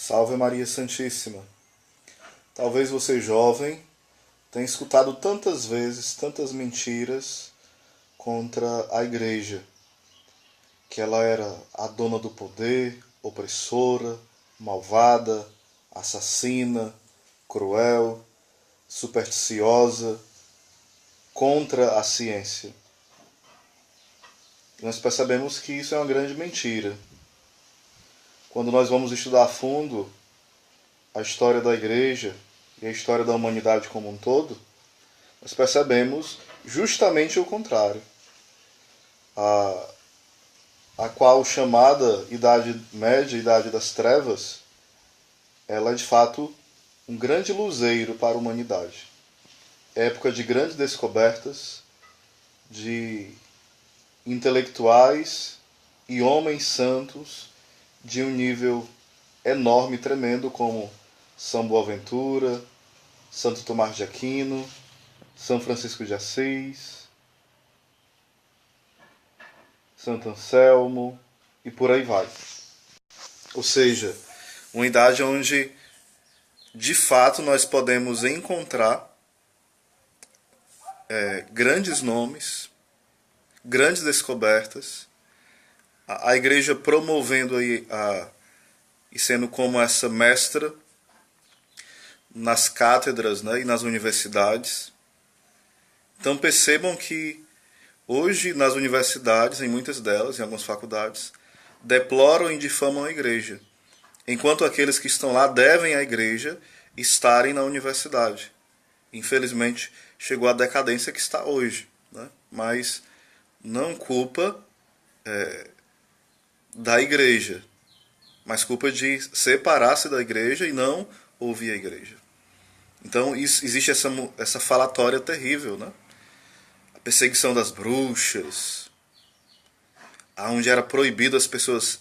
Salve Maria Santíssima. Talvez você jovem tenha escutado tantas vezes, tantas mentiras contra a igreja, que ela era a dona do poder, opressora, malvada, assassina, cruel, supersticiosa, contra a ciência. E nós percebemos que isso é uma grande mentira. Quando nós vamos estudar a fundo a história da igreja e a história da humanidade como um todo, nós percebemos justamente o contrário. A qual chamada Idade Média, Idade das Trevas, ela é de fato um grande luzeiro para a humanidade. Época de grandes descobertas, de intelectuais e homens santos de um nível enorme e tremendo, como São Boaventura, Santo Tomás de Aquino, São Francisco de Assis, Santo Anselmo e por aí vai. Ou seja, uma idade onde de fato nós podemos encontrar grandes nomes, grandes descobertas, a igreja promovendo aí e sendo como essa mestra nas cátedras, né, e nas universidades. Então percebam que hoje nas universidades, em muitas delas, em algumas faculdades, deploram e difamam a igreja, enquanto aqueles que estão lá devem à igreja estarem na universidade. Infelizmente chegou à decadência que está hoje, né? Mas não culpa da igreja, mas culpa de separar-se da igreja e não ouvir a igreja. Então existe essa falatória terrível, né? A perseguição das bruxas, onde era proibido as pessoas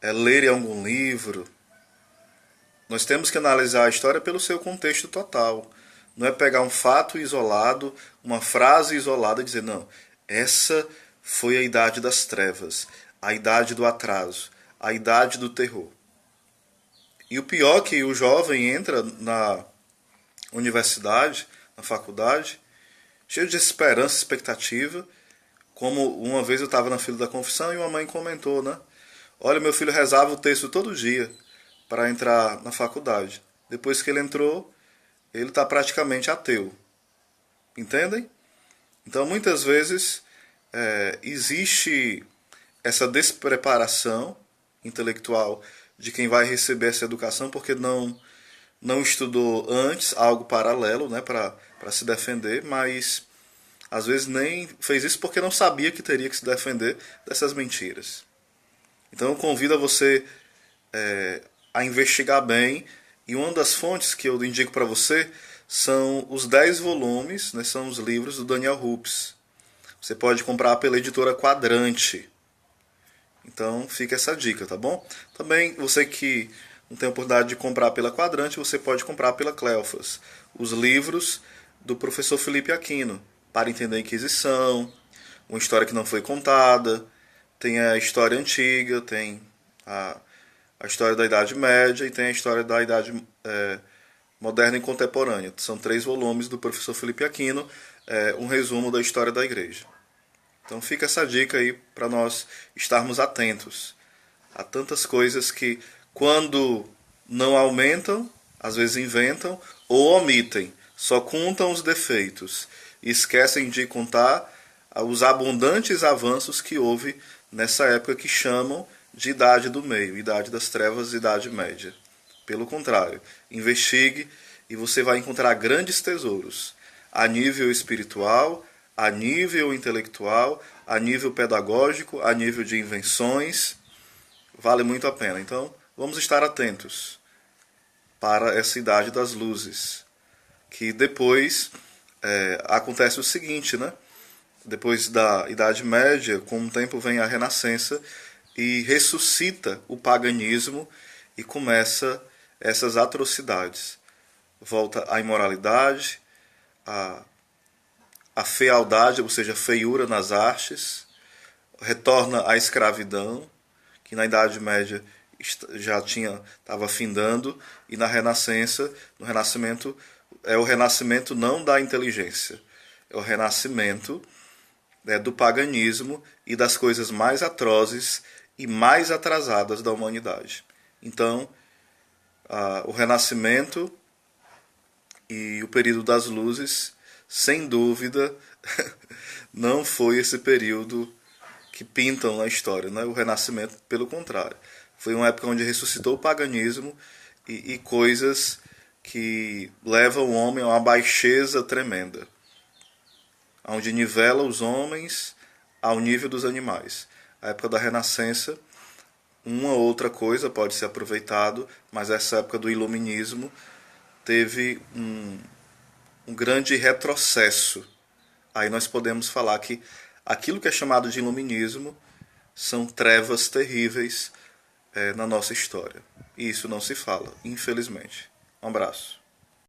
lerem algum livro. Nós temos que analisar a história pelo seu contexto total. Não é pegar um fato isolado, uma frase isolada e dizer, não, essa foi a idade das trevas, a idade do atraso, a idade do terror. E o pior é que o jovem entra na universidade, na faculdade, cheio de esperança, expectativa, como uma vez eu estava na fila da confissão e uma mãe comentou, né? Olha, meu filho rezava o texto todo dia para entrar na faculdade. Depois que ele entrou, ele está praticamente ateu. Entendem? Então, muitas vezes, existe essa despreparação intelectual de quem vai receber essa educação porque não estudou antes algo paralelo, né, para se defender, mas às vezes nem fez isso porque não sabia que teria que se defender dessas mentiras. Então eu convido a você a investigar bem, e uma das fontes que eu indico para você são os 10 volumes, né, são os livros do Daniel Rupes. Você pode comprar pela editora Quadrante. Então fica essa dica, tá bom? Também você que não tem a oportunidade de comprar pela Quadrante, você pode comprar pela Cleofas. Os livros do professor Felipe Aquino, para entender a Inquisição, uma história que não foi contada, tem a história antiga, tem a história da Idade Média e tem a história da Idade Moderna e Contemporânea. São 3 volumes do professor Felipe Aquino, um resumo da história da igreja. Então fica essa dica aí para nós estarmos atentos a tantas coisas que, quando não aumentam, às vezes inventam ou omitem, só contam os defeitos e esquecem de contar os abundantes avanços que houve nessa época que chamam de Idade do Meio, Idade das Trevas, Idade Média. Pelo contrário, investigue e você vai encontrar grandes tesouros a nível espiritual, a nível intelectual, a nível pedagógico, a nível de invenções. Vale muito a pena. Então, vamos estar atentos para essa Idade das Luzes. Que depois acontece o seguinte, né? Depois da Idade Média, com o tempo vem a Renascença e ressuscita o paganismo e começa essas atrocidades. Volta a imoralidade, a fealdade, ou seja, a feiura nas artes, retorna a escravidão, que na Idade Média já estava findando, e no Renascimento, é o renascimento não da inteligência, é o renascimento, né, do paganismo e das coisas mais atrozes e mais atrasadas da humanidade. Então, o Renascimento e o período das luzes, sem dúvida, não foi esse período que pintam na história, né? O Renascimento, pelo contrário, foi uma época onde ressuscitou o paganismo e coisas que levam o homem a uma baixeza tremenda, onde nivela os homens ao nível dos animais. A época da Renascença, uma ou outra coisa pode ser aproveitado, mas essa época do Iluminismo teve um grande retrocesso. Aí nós podemos falar que aquilo que é chamado de Iluminismo são trevas terríveis na nossa história. E isso não se fala, infelizmente. Um abraço.